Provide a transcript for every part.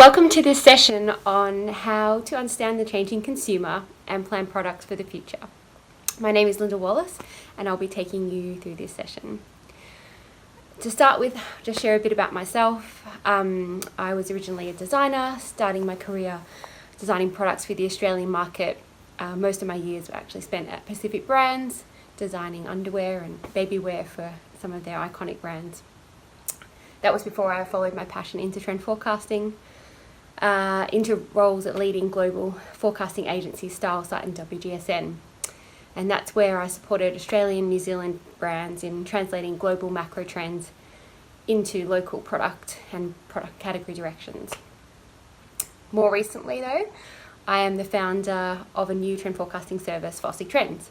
Welcome to this session on how to understand the changing consumer and plan products for the future. My name is Lyndal Wallis and I'll be taking you through this session. To start with, just share a bit about myself. I was originally a designer, starting my career designing products for the Australian market. Most of my years were actually spent at Pacific Brands, designing underwear and baby wear for some of their iconic brands. That was before I followed my passion into trend forecasting, into roles at leading global forecasting agencies StyleSight and WGSN. And that's where I supported Australian, New Zealand brands in translating global macro trends into local product and product category directions. More recently though, I am the founder of a new trend forecasting service, Fossick Trends.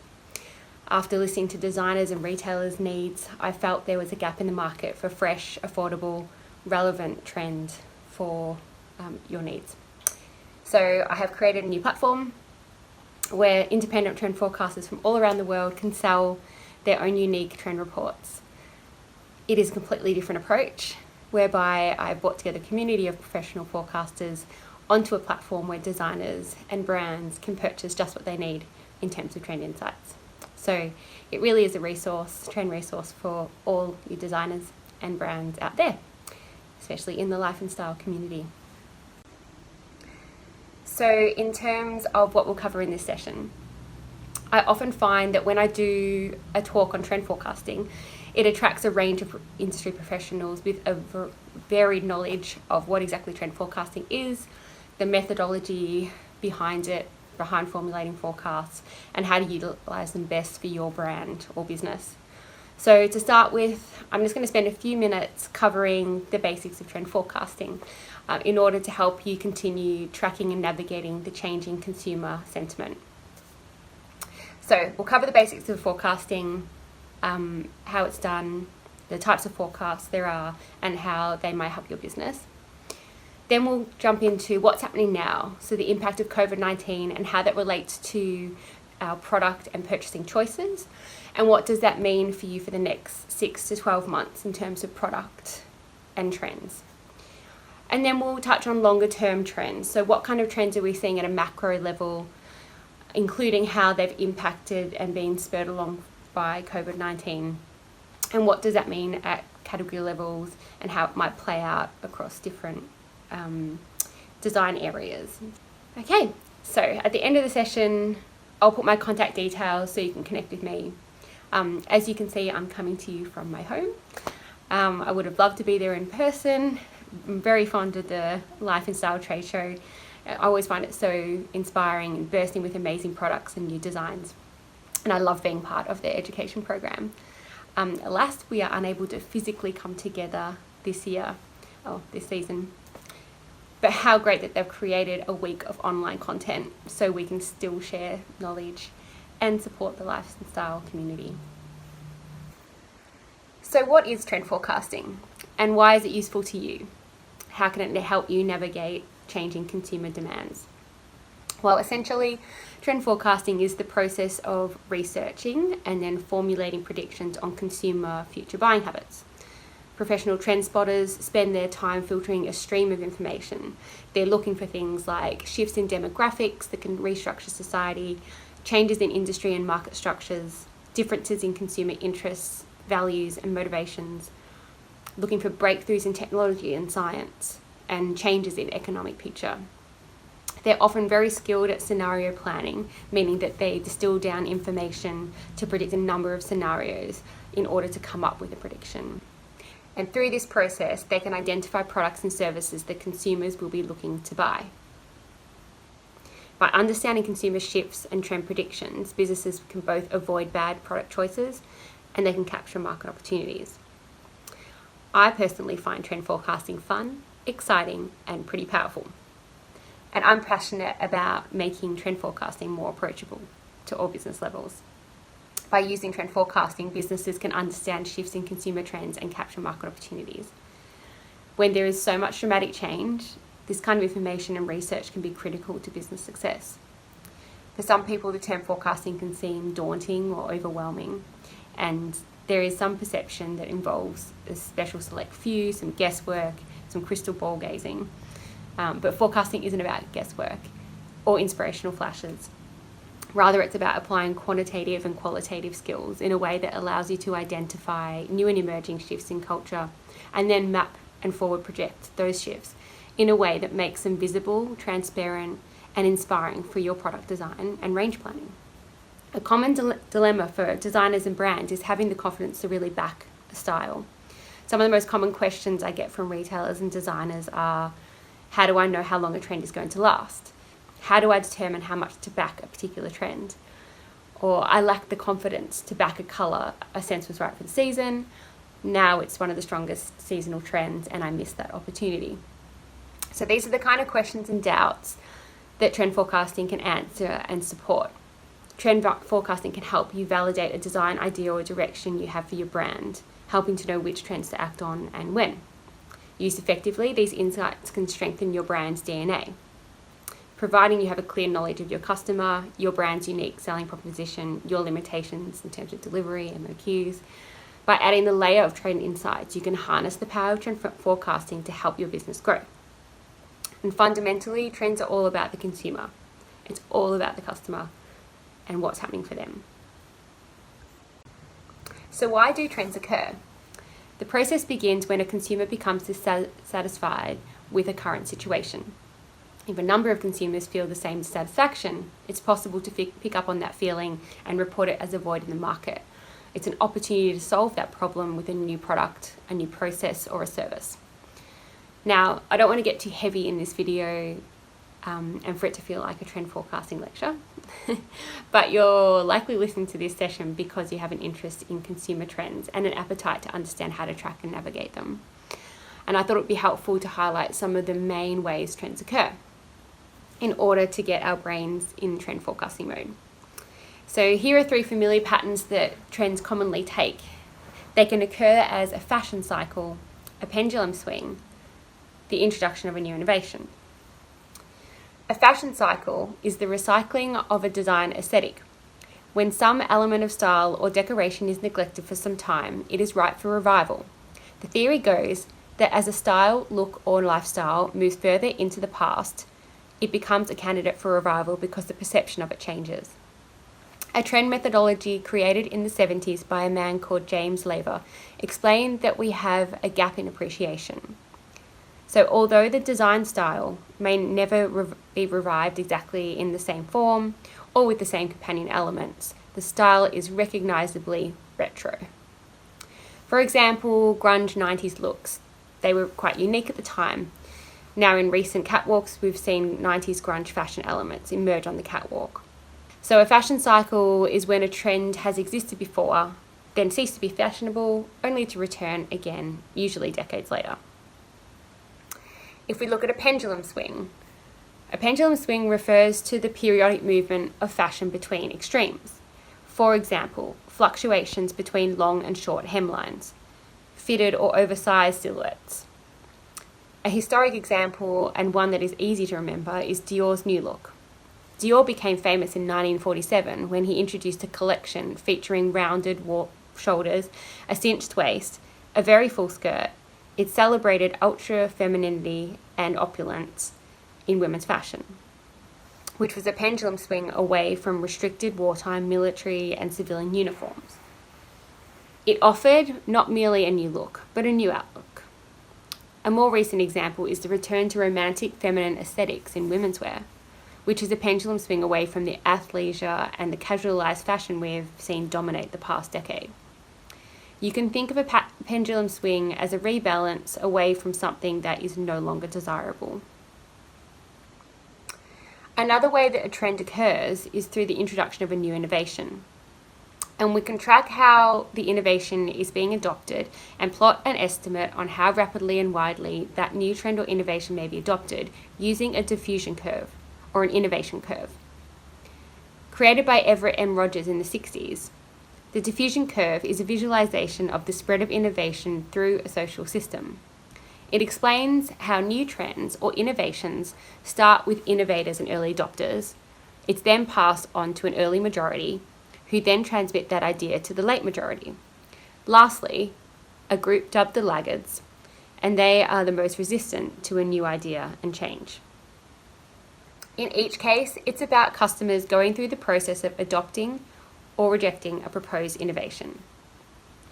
After listening to designers and retailers' needs, I felt there was a gap in the market for fresh, affordable, relevant trends for your needs. So I have created a new platform where independent trend forecasters from all around the world can sell their own unique trend reports. It is a completely different approach, whereby I've brought together a community of professional forecasters onto a platform where designers and brands can purchase just what they need in terms of trend insights. So it really is a resource, trend resource for all you designers and brands out there, especially in the life and style community. So in terms of what we'll cover in this session, I often find that when I do a talk on trend forecasting, it attracts a range of industry professionals with a varied knowledge of what exactly trend forecasting is, the methodology behind it, behind formulating forecasts, and how to utilise them best for your brand or business. So to start with, I'm just going to spend a few minutes covering the basics of trend forecasting in order to help you continue tracking and navigating the changing consumer sentiment. So we'll cover the basics of forecasting, how it's done, the types of forecasts there are, and how they might help your business. Then we'll jump into what's happening now, so the impact of COVID-19 and how that relates to our product and purchasing choices, and what does that mean for you for the next 6 to 12 months in terms of product and trends. And then we'll touch on longer term trends, so what kind of trends are we seeing at a macro level, including how they've impacted and been spurred along by COVID-19, and what does that mean at category levels and how it might play out across different design areas. Okay, so at the end of the session, I'll put my contact details so you can connect with me. As you can see, I'm coming to you from my home. I would have loved to be there in person. I'm very fond of the Life and Style trade show. I always find it so inspiring and bursting with amazing products and new designs. And I love being part of their education program. Alas, we are unable to physically come together this season. But how great that they've created a week of online content so we can still share knowledge and support the life and style community. So what is trend forecasting and why is it useful to you? How can it help you navigate changing consumer demands? Well, essentially, trend forecasting is the process of researching and then formulating predictions on consumer future buying habits. Professional trend spotters spend their time filtering a stream of information. They're looking for things like shifts in demographics that can restructure society, changes in industry and market structures, differences in consumer interests, values and motivations, looking for breakthroughs in technology and science, and changes in economic picture. They're often very skilled at scenario planning, meaning that they distill down information to predict a number of scenarios in order to come up with a prediction. And through this process, they can identify products and services that consumers will be looking to buy. By understanding consumer shifts and trend predictions, businesses can both avoid bad product choices and they can capture market opportunities. I personally find trend forecasting fun, exciting, and pretty powerful. And I'm passionate about making trend forecasting more approachable to all business levels. By using trend forecasting, businesses can understand shifts in consumer trends and capture market opportunities. When there is so much dramatic change, this kind of information and research can be critical to business success. For some people, the term forecasting can seem daunting or overwhelming, and there is some perception that involves a special select few, some guesswork, some crystal ball gazing. But forecasting isn't about guesswork or inspirational flashes. Rather, it's about applying quantitative and qualitative skills in a way that allows you to identify new and emerging shifts in culture and then map and forward project those shifts in a way that makes them visible, transparent, and inspiring for your product design and range planning. A common dilemma for designers and brands is having the confidence to really back a style. Some of the most common questions I get from retailers and designers are, how do I know how long a trend is going to last? How do I determine how much to back a particular trend? Or I lack the confidence to back a colour I sense was right for the season. Now it's one of the strongest seasonal trends and I missed that opportunity. So these are the kind of questions and doubts that trend forecasting can answer and support. Trend forecasting can help you validate a design idea or direction you have for your brand, helping to know which trends to act on and when. Used effectively, these insights can strengthen your brand's DNA, providing you have a clear knowledge of your customer, your brand's unique selling proposition, your limitations in terms of delivery and MOQs. By adding the layer of trend insights, you can harness the power of trend forecasting to help your business grow. And fundamentally, trends are all about the consumer. It's all about the customer and what's happening for them. So why do trends occur? The process begins when a consumer becomes dissatisfied with a current situation. If a number of consumers feel the same dissatisfaction, it's possible to pick up on that feeling and report it as a void in the market. It's an opportunity to solve that problem with a new product, a new process, or a service. Now, I don't want to get too heavy in this video and for it to feel like a trend forecasting lecture, but you're likely listening to this session because you have an interest in consumer trends and an appetite to understand how to track and navigate them. And I thought it would be helpful to highlight some of the main ways trends occur in order to get our brains in trend forecasting mode. So here are 3 familiar patterns that trends commonly take. They can occur as a fashion cycle, a pendulum swing, the introduction of a new innovation. A fashion cycle is the recycling of a design aesthetic. When some element of style or decoration is neglected for some time, it is ripe for revival. The theory goes that as a style, look, or lifestyle moves further into the past, it becomes a candidate for revival because the perception of it changes. A trend methodology created in the 70s by a man called James Lever explained that we have a gap in appreciation. So although the design style may never be revived exactly in the same form or with the same companion elements, the style is recognisably retro. For example, grunge 90s looks. They were quite unique at the time. Now in recent catwalks, we've seen 90s grunge fashion elements emerge on the catwalk. So a fashion cycle is when a trend has existed before, then ceased to be fashionable, only to return again, usually decades later. If we look at a pendulum swing refers to the periodic movement of fashion between extremes. For example, fluctuations between long and short hemlines, fitted or oversized silhouettes. A historic example, and one that is easy to remember, is Dior's new look. Dior became famous in 1947 when he introduced a collection featuring rounded shoulders, a cinched waist, a very full skirt. It celebrated ultra-femininity and opulence in women's fashion, which was a pendulum swing away from restricted wartime military and civilian uniforms. It offered not merely a new look, but a new outlook. A more recent example is the return to romantic feminine aesthetics in women's wear, which is a pendulum swing away from the athleisure and the casualized fashion we've seen dominate the past decade. You can think of a pendulum swing as a rebalance away from something that is no longer desirable. Another way that a trend occurs is through the introduction of a new innovation. And we can track how the innovation is being adopted and plot an estimate on how rapidly and widely that new trend or innovation may be adopted using a diffusion curve or an innovation curve. Created by Everett M. Rogers in the 60s, the diffusion curve is a visualization of the spread of innovation through a social system. It explains how new trends or innovations start with innovators and early adopters. It's then passed on to an early majority, who then transmit that idea to the late majority. Lastly, a group dubbed the laggards, and they are the most resistant to a new idea and change. In each case, it's about customers going through the process of adopting or rejecting a proposed innovation.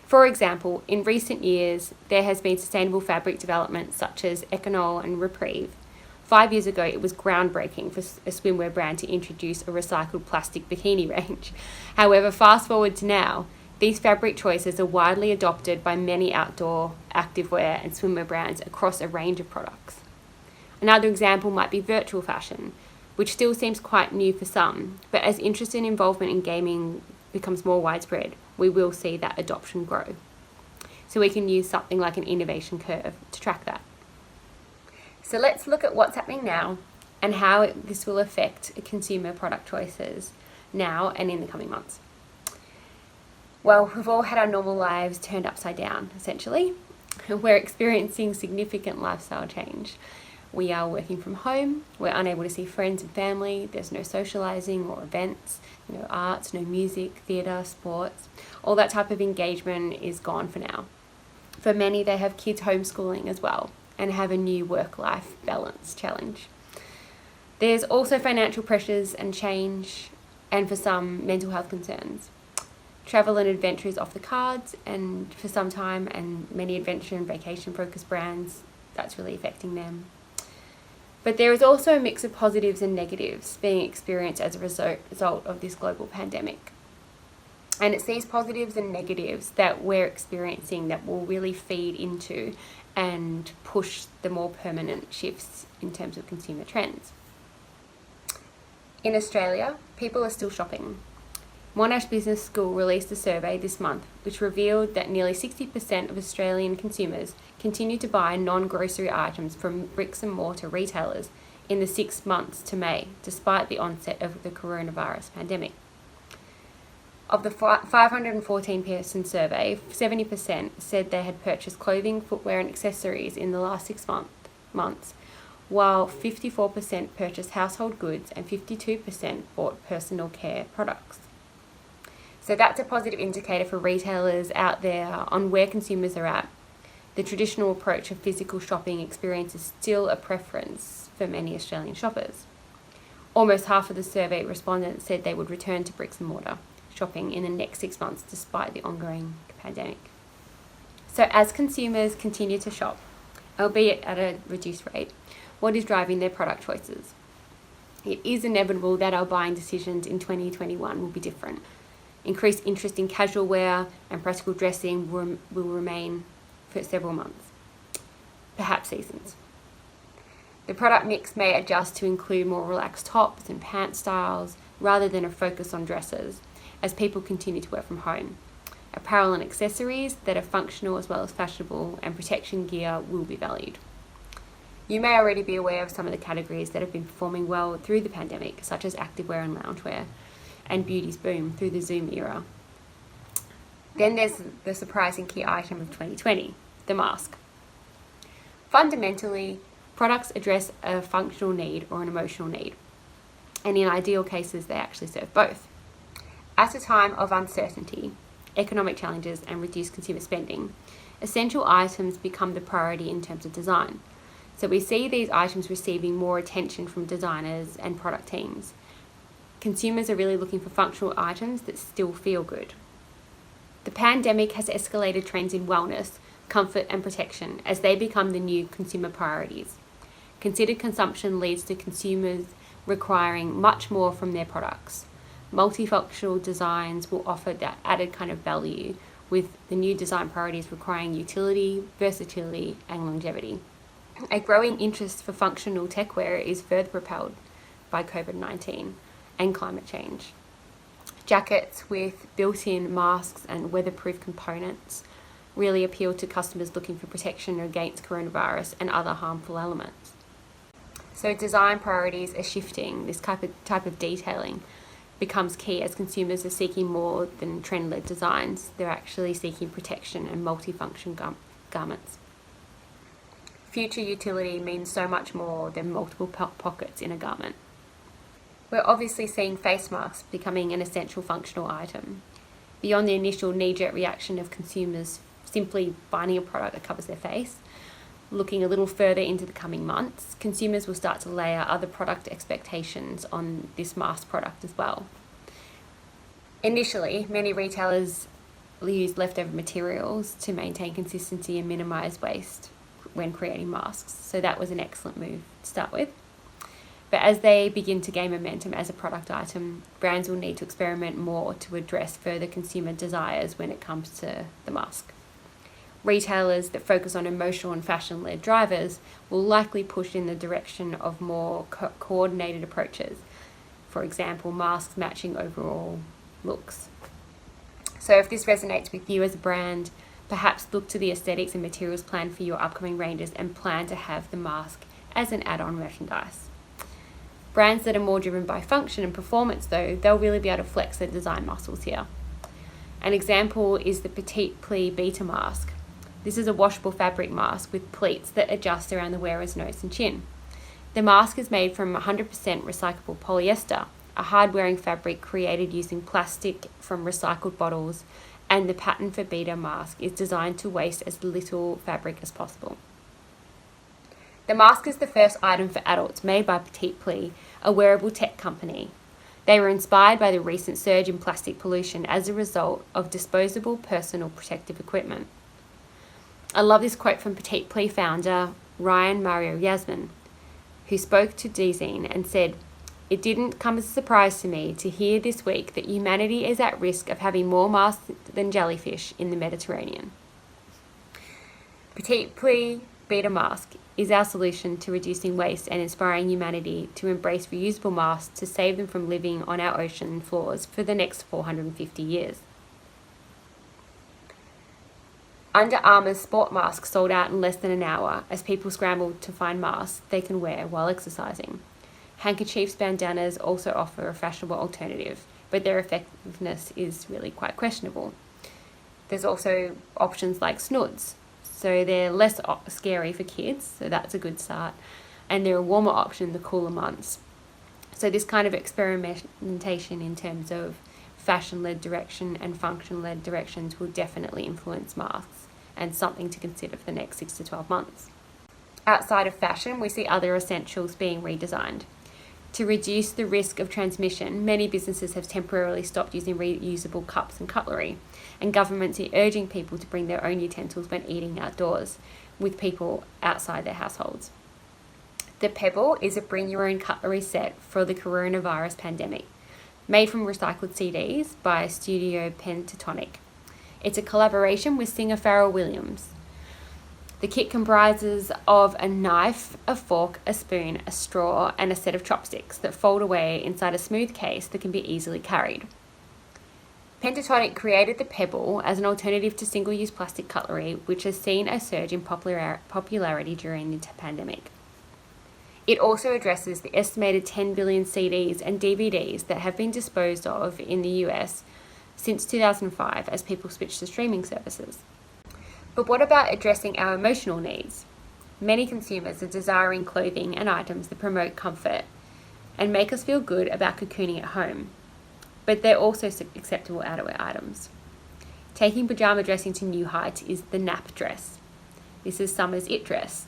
For example, in recent years, there has been sustainable fabric development such as Actionable and Reprieve. 5 years ago, it was groundbreaking for a swimwear brand to introduce a recycled plastic bikini range. However, fast forward to now, these fabric choices are widely adopted by many outdoor, activewear and swimwear brands across a range of products. Another example might be virtual fashion, which still seems quite new for some, but as interest and involvement in gaming becomes more widespread, we will see that adoption grow. So we can use something like an innovation curve to track that. So let's look at what's happening now and how this will affect consumer product choices now and in the coming months. Well, we've all had our normal lives turned upside down, essentially. We're experiencing significant lifestyle change. We are working from home, we're unable to see friends and family, there's no socialising or events, no arts, no music, theatre, sports. All that type of engagement is gone for now. For many, they have kids homeschooling as well and have a new work-life balance challenge. There's also financial pressures and change, and for some, mental health concerns. Travel and adventure is off the cards and for some time, and many adventure and vacation focused brands, that's really affecting them. But there is also a mix of positives and negatives being experienced as a result of this global pandemic. And it's these positives and negatives that we're experiencing that will really feed into and push the more permanent shifts in terms of consumer trends. In Australia, people are still shopping. Monash Business School released a survey this month which revealed that nearly 60% of Australian consumers continue to buy non-grocery items from bricks and mortar retailers in the 6 months to May, despite the onset of the coronavirus pandemic. Of the 514-person survey, 70% said they had purchased clothing, footwear and accessories in the last 6 months, while 54% purchased household goods and 52% bought personal care products. So that's a positive indicator for retailers out there on where consumers are at. The traditional approach of physical shopping experience is still a preference for many Australian shoppers. Almost half of the survey respondents said they would return to bricks and mortar shopping in the next 6 months despite the ongoing pandemic. So as consumers continue to shop, albeit at a reduced rate, what is driving their product choices? It is inevitable that our buying decisions in 2021 will be different. Increased interest in casual wear and practical dressing will remain for several months, perhaps seasons. The product mix may adjust to include more relaxed tops and pant styles rather than a focus on dresses as people continue to work from home. Apparel and accessories that are functional as well as fashionable and protection gear will be valued. You may already be aware of some of the categories that have been performing well through the pandemic, such as activewear and loungewear, and beauty's boom through the Zoom era. Then there's the surprising key item of 2020, the mask. Fundamentally, products address a functional need or an emotional need, and in ideal cases, they actually serve both. At a time of uncertainty, economic challenges, and reduced consumer spending, essential items become the priority in terms of design. So we see these items receiving more attention from designers and product teams. Consumers are really looking for functional items that still feel good. The pandemic has escalated trends in wellness, comfort, and protection as they become the new consumer priorities. Considered consumption leads to consumers requiring much more from their products. Multifunctional designs will offer that added kind of value, with the new design priorities requiring utility, versatility, and longevity. A growing interest for functional techwear is further propelled by COVID-19 and climate change. Jackets with built-in masks and weatherproof components really appeal to customers looking for protection against coronavirus and other harmful elements. So design priorities are shifting. This type of detailing becomes key as consumers are seeking more than trend-led designs. They're actually seeking protection and multifunction garments. Future utility means so much more than multiple pockets in a garment. We're obviously seeing face masks becoming an essential functional item. Beyond the initial knee-jerk reaction of consumers simply finding a product that covers their face, looking a little further into the coming months, consumers will start to layer other product expectations on this mask product as well. Initially, many retailers use leftover materials to maintain consistency and minimise waste when creating masks, so that was an excellent move to start with. But as they begin to gain momentum as a product item, brands will need to experiment more to address further consumer desires when it comes to the mask. Retailers that focus on emotional and fashion-led drivers will likely push in the direction of more coordinated approaches. For example, masks matching overall looks. So if this resonates with you as a brand, perhaps look to the aesthetics and materials plan for your upcoming ranges and plan to have the mask as an add-on merchandise. Brands that are more driven by function and performance, though, they'll really be able to flex their design muscles here. An example is the Petite Pli Beta mask. This is a washable fabric mask with pleats that adjust around the wearer's nose and chin. The mask is made from 100% recyclable polyester, a hard-wearing fabric created using plastic from recycled bottles, and the pattern for Beta mask is designed to waste as little fabric as possible. The mask is the first item for adults made by Petite Pli, a wearable tech company. They were inspired by the recent surge in plastic pollution as a result of disposable personal protective equipment. I love this quote from Petite Pli founder Ryan Mario Yasmin, who spoke to DZine and said, "It didn't come as a surprise to me to hear this week that humanity is at risk of having more masks than jellyfish in the Mediterranean." Petite Pli Beta mask is our solution to reducing waste and inspiring humanity to embrace reusable masks to save them from living on our ocean floors for the next 450 years. Under Armour's sport mask sold out in less than an hour as people scrambled to find masks they can wear while exercising. Handkerchiefs, bandanas also offer a fashionable alternative, but their effectiveness is really quite questionable. There's also options like snoods, so they're less scary for kids, so that's a good start, and they're a warmer option in the cooler months. So this kind of experimentation in terms of fashion-led direction and function-led directions will definitely influence masks, and something to consider for the next 6 to 12 months. Outside of fashion, we see other essentials being redesigned. To reduce the risk of transmission, many businesses have temporarily stopped using reusable cups and cutlery, and governments are urging people to bring their own utensils when eating outdoors with people outside their households. The Pebble is a bring your own cutlery set for the coronavirus pandemic, made from recycled CDs by Studio Pentatonic. It's a collaboration with singer Pharrell Williams. The kit comprises of a knife, a fork, a spoon, a straw, and a set of chopsticks that fold away inside a smooth case that can be easily carried. Pentatonic created the Pebble as an alternative to single-use plastic cutlery, which has seen a surge in popularity during the pandemic. It also addresses the estimated 10 billion CDs and DVDs that have been disposed of in the US since 2005 as people switch to streaming services. But what about addressing our emotional needs? Many consumers are desiring clothing and items that promote comfort and make us feel good about cocooning at home, but they're also acceptable outerwear items. Taking pajama dressing to new heights is the nap dress. This is summer's it dress.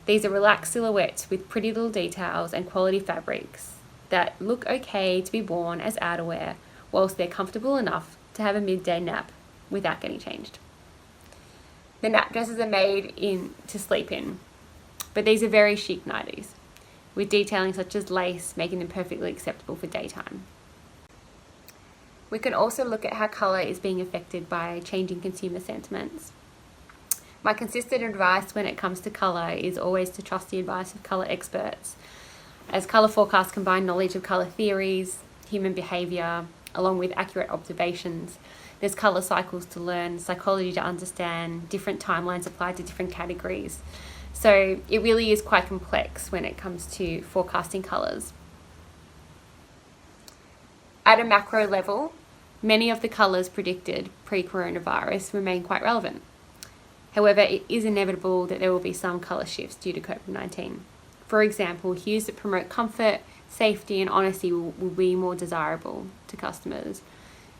These are relaxed silhouettes with pretty little details and quality fabrics that look okay to be worn as outerwear whilst they're comfortable enough to have a midday nap without getting changed. The nap dresses are made to sleep in, but these are very chic nighties, with detailing such as lace making them perfectly acceptable for daytime. We can also look at how colour is being affected by changing consumer sentiments. My consistent advice when it comes to colour is always to trust the advice of colour experts, as colour forecasts combine knowledge of colour theories, human behaviour, along with accurate observations. There's colour cycles to learn, psychology to understand, different timelines applied to different categories. So it really is quite complex when it comes to forecasting colours. At a macro level, many of the colours predicted pre-coronavirus remain quite relevant. However, it is inevitable that there will be some colour shifts due to COVID-19. For example, hues that promote comfort, safety and honesty will be more desirable to customers,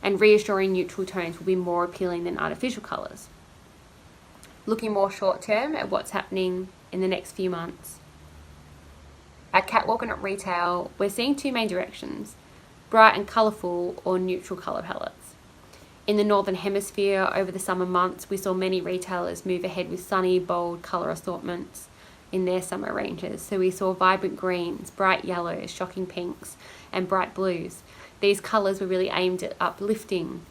and reassuring neutral tones will be more appealing than artificial colours. Looking more short term at what's happening in the next few months. At Catwalk and at retail, we're seeing two main directions: bright and colourful or neutral colour palettes. In the Northern Hemisphere, over the summer months, we saw many retailers move ahead with sunny, bold colour assortments in their summer ranges. So we saw vibrant greens, bright yellows, shocking pinks, and bright blues. These colours were really aimed at uplifting,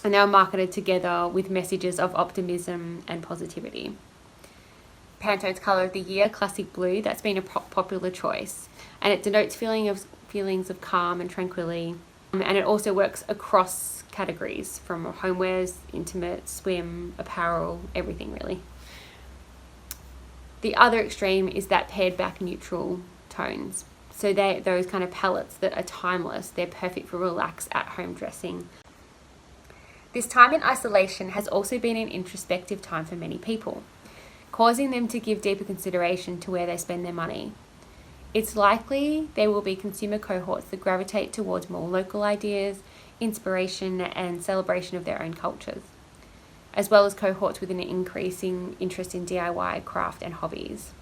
and they were marketed together with messages of optimism and positivity. Pantone's Colour of the Year, Classic Blue, that's been a popular choice, and it denotes feelings of calm and tranquility, and it also works across categories from homewares, intimate, swim, apparel, everything really. The other extreme is that pared back neutral tones. So they're those kind of palettes that are timeless. They're perfect for relaxed at-home dressing. This time in isolation has also been an introspective time for many people, causing them to give deeper consideration to where they spend their money. It's likely there will be consumer cohorts that gravitate towards more local ideas, inspiration, and celebration of their own cultures, as well as cohorts with an increasing interest in DIY, craft, and hobbies.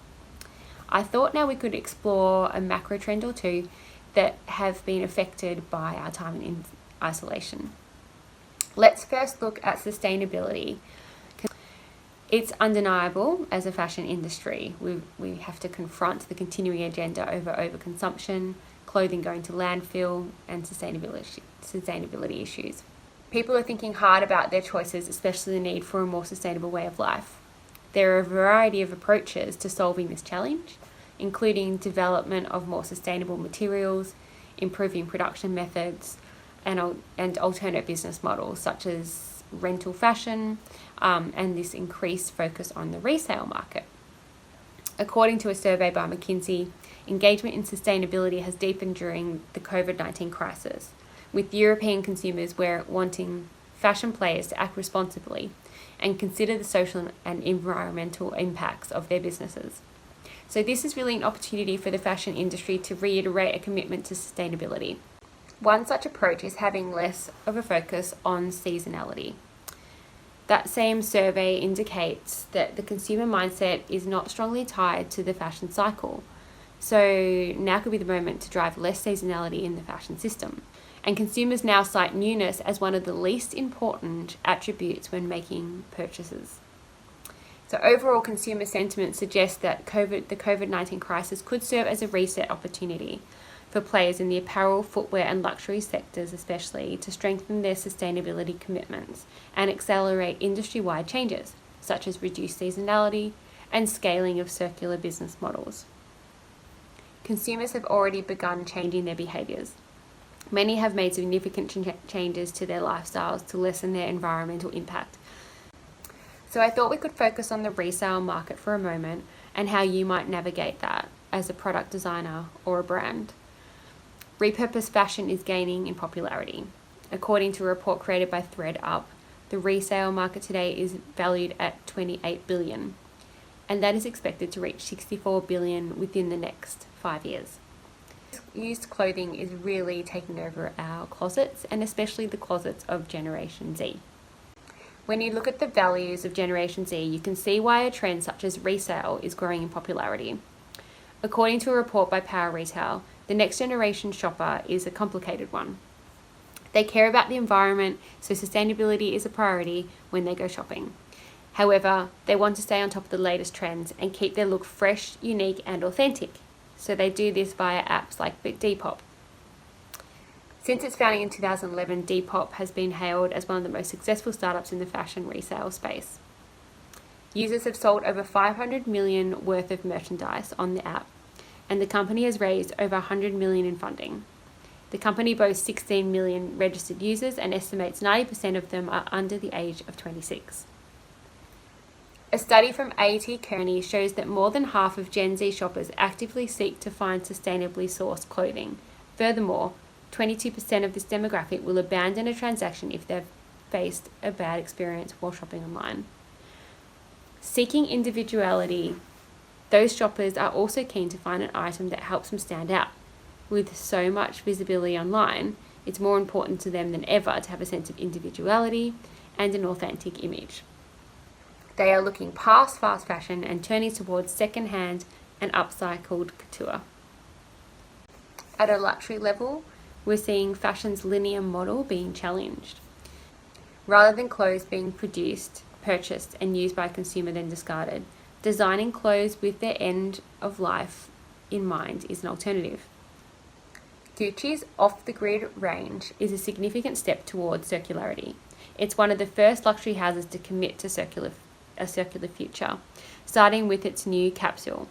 I thought now we could explore a macro trend or two that have been affected by our time in isolation. Let's first look at sustainability. It's undeniable as a fashion industry. We have to confront the continuing agenda over overconsumption, clothing going to landfill, and sustainability issues. People are thinking hard about their choices, especially the need for a more sustainable way of life. There are a variety of approaches to solving this challenge, including development of more sustainable materials, improving production methods, and alternate business models such as rental fashion, and this increased focus on the resale market. According to a survey by McKinsey, engagement in sustainability has deepened during the COVID-19 crisis, with European consumers wanting fashion players to act responsibly and consider the social and environmental impacts of their businesses. So this is really an opportunity for the fashion industry to reiterate a commitment to sustainability. One such approach is having less of a focus on seasonality. That same survey indicates that the consumer mindset is not strongly tied to the fashion cycle. So now could be the moment to drive less seasonality in the fashion system. And consumers now cite newness as one of the least important attributes when making purchases. So overall, consumer sentiment suggests that the COVID-19 crisis could serve as a reset opportunity for players in the apparel, footwear, and luxury sectors especially to strengthen their sustainability commitments and accelerate industry-wide changes, such as reduced seasonality and scaling of circular business models. Consumers have already begun changing their behaviours. Many have made significant changes to their lifestyles to lessen their environmental impact. So I thought we could focus on the resale market for a moment and how you might navigate that as a product designer or a brand. Repurposed fashion is gaining in popularity. According to a report created by ThreadUp, the resale market today is valued at $28 billion, and that is expected to reach $64 billion within the next 5 years. Used clothing is really taking over our closets, and especially the closets of Generation Z. When you look at the values of Generation Z, you can see why a trend such as resale is growing in popularity. According to a report by Power Retail, the next generation shopper is a complicated one. They care about the environment, so sustainability is a priority when they go shopping. However, they want to stay on top of the latest trends and keep their look fresh, unique, and authentic. So they do this via apps like Depop. Since its founding in 2011, Depop has been hailed as one of the most successful startups in the fashion resale space. Users have sold over 500 million worth of merchandise on the app, and the company has raised over 100 million in funding. The company boasts 16 million registered users and estimates 90% of them are under the age of 26. A study from A.T. Kearney shows that more than half of Gen Z shoppers actively seek to find sustainably sourced clothing. Furthermore, 22% of this demographic will abandon a transaction if they've faced a bad experience while shopping online. Seeking individuality, those shoppers are also keen to find an item that helps them stand out. With so much visibility online, it's more important to them than ever to have a sense of individuality and an authentic image. They are looking past fast fashion and turning towards second-hand and upcycled couture. At a luxury level, we're seeing fashion's linear model being challenged. Rather than clothes being produced, purchased, and used by a consumer then discarded, designing clothes with their end of life in mind is an alternative. Gucci's off-the-grid range is a significant step towards circularity. It's one of the first luxury houses to commit to a circular future, starting with its new capsule,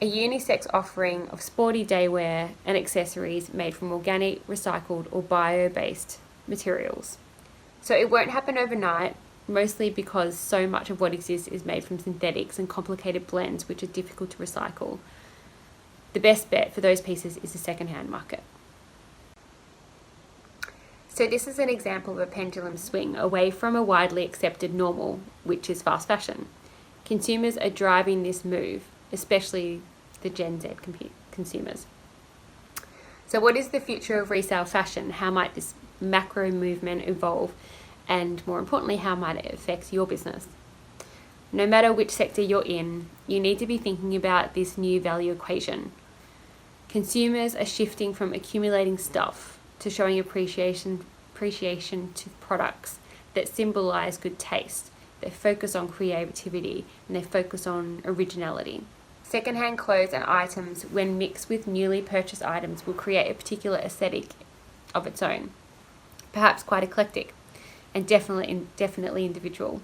a unisex offering of sporty daywear and accessories made from organic, recycled, or bio-based materials. So it won't happen overnight, mostly because so much of what exists is made from synthetics and complicated blends which are difficult to recycle. The best bet for those pieces is the second-hand market. So this is an example of a pendulum swing away from a widely accepted normal, which is fast fashion. Consumers are driving this move, especially the Gen Z consumers. So what is the future of resale fashion? How might this macro movement evolve? And more importantly, how might it affect your business? No matter which sector you're in, you need to be thinking about this new value equation. Consumers are shifting from accumulating stuff to showing appreciation to products that symbolize good taste. They focus on creativity and they focus on originality. Secondhand clothes and items, when mixed with newly purchased items, will create a particular aesthetic of its own, perhaps quite eclectic and definitely individual.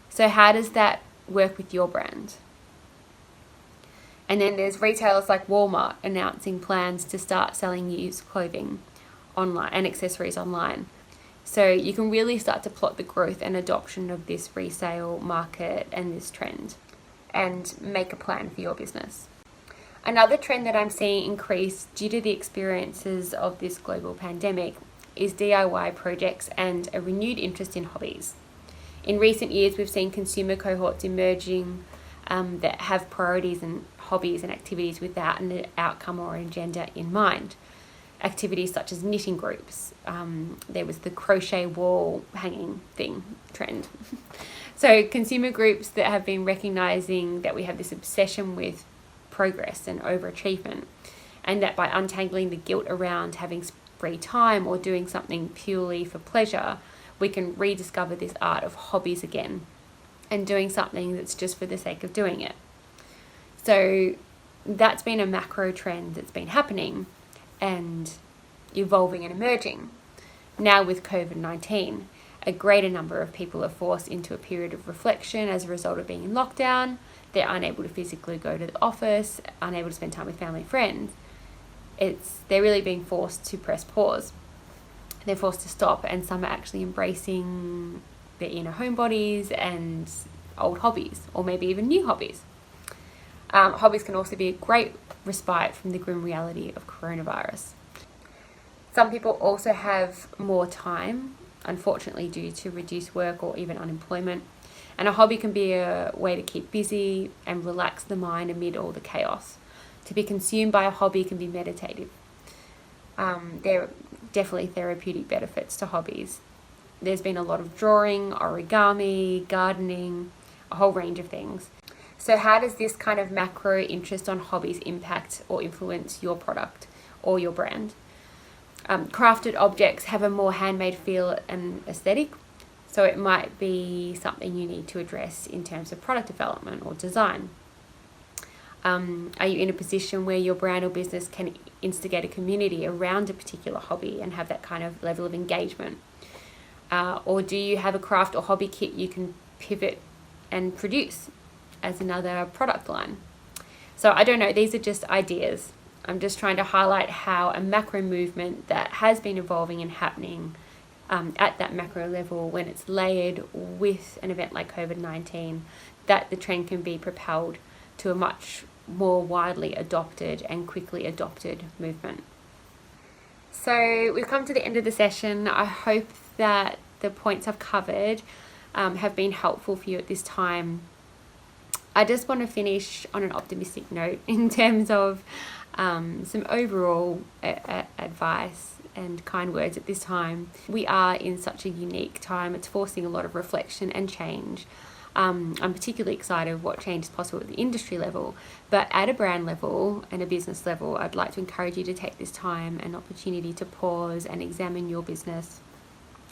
So how does that work with your brand? And then there's retailers like Walmart announcing plans to start selling used clothing online and accessories online. So you can really start to plot the growth and adoption of this resale market and this trend and make a plan for your business. Another trend that I'm seeing increase due to the experiences of this global pandemic is DIY projects and a renewed interest in hobbies. In recent years, we've seen consumer cohorts emerging that have priorities and hobbies and activities without an outcome or an agenda in mind. Activities such as knitting groups. There was the crochet wall hanging thing trend. So consumer groups that have been recognizing that we have this obsession with progress and overachievement, and that by untangling the guilt around having free time or doing something purely for pleasure, we can rediscover this art of hobbies again and doing something that's just for the sake of doing it. So that's been a macro trend that's been happening and evolving and emerging. Now with COVID-19, a greater number of people are forced into a period of reflection as a result of being in lockdown. They're unable to physically go to the office, unable to spend time with family and friends. They're really being forced to press pause. They're forced to stop, and some are actually embracing their inner homebodies and old hobbies, or maybe even new hobbies. Hobbies can also be a great respite from the grim reality of coronavirus. Some people also have more time, unfortunately due to reduced work or even unemployment. And a hobby can be a way to keep busy and relax the mind amid all the chaos. To be consumed by a hobby can be meditative. There are definitely therapeutic benefits to hobbies. There's been a lot of drawing, origami, gardening, a whole range of things. So how does this kind of macro interest on hobbies impact or influence your product or your brand? Crafted objects have a more handmade feel and aesthetic, so it might be something you need to address in terms of product development or design. Are you in a position where your brand or business can instigate a community around a particular hobby and have that kind of level of engagement? Or do you have a craft or hobby kit you can pivot and produce as another product line? So I don't know, these are just ideas. I'm just trying to highlight how a macro movement that has been evolving and happening at that macro level, when it's layered with an event like COVID-19, that the trend can be propelled to a much more widely adopted and quickly adopted movement. So we've come to the end of the session. I hope that the points I've covered have been helpful for you at this time. I just want to finish on an optimistic note in terms of some overall advice and kind words at this time. We are in such a unique time. It's forcing a lot of reflection and change. I'm particularly excited of what change is possible at the industry level, but at a brand level and a business level, I'd like to encourage you to take this time and opportunity to pause and examine your business.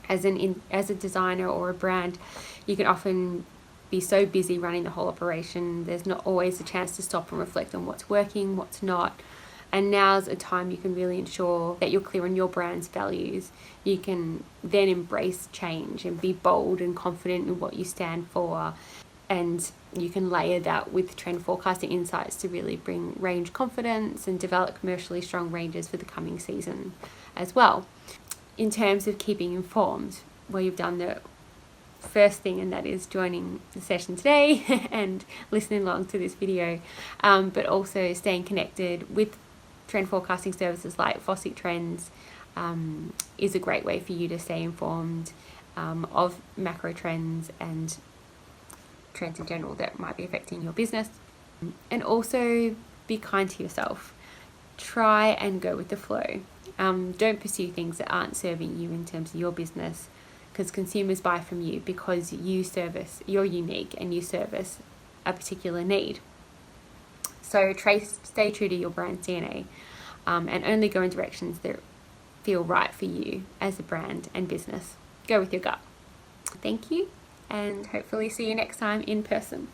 As a designer or a brand, you can often be so busy running the whole operation, there's not always a chance to stop and reflect on what's working, what's not. And now's a time you can really ensure that you're clear on your brand's values. You can then embrace change and be bold and confident in what you stand for. And you can layer that with trend forecasting insights to really bring range confidence and develop commercially strong ranges for the coming season as well. In terms of keeping informed, well, you've done the first thing, and that is joining the session today and listening along to this video, but also staying connected with trend forecasting services like Fossick Trends is a great way for you to stay informed of macro trends and trends in general that might be affecting your business. And also be kind to yourself. Try and go with the flow. Don't pursue things that aren't serving you in terms of your business, because consumers buy from you because you're unique and you service a particular need. So stay true to your brand DNA and only go in directions that feel right for you as a brand and business. Go with your gut. Thank you, and hopefully see you next time in person.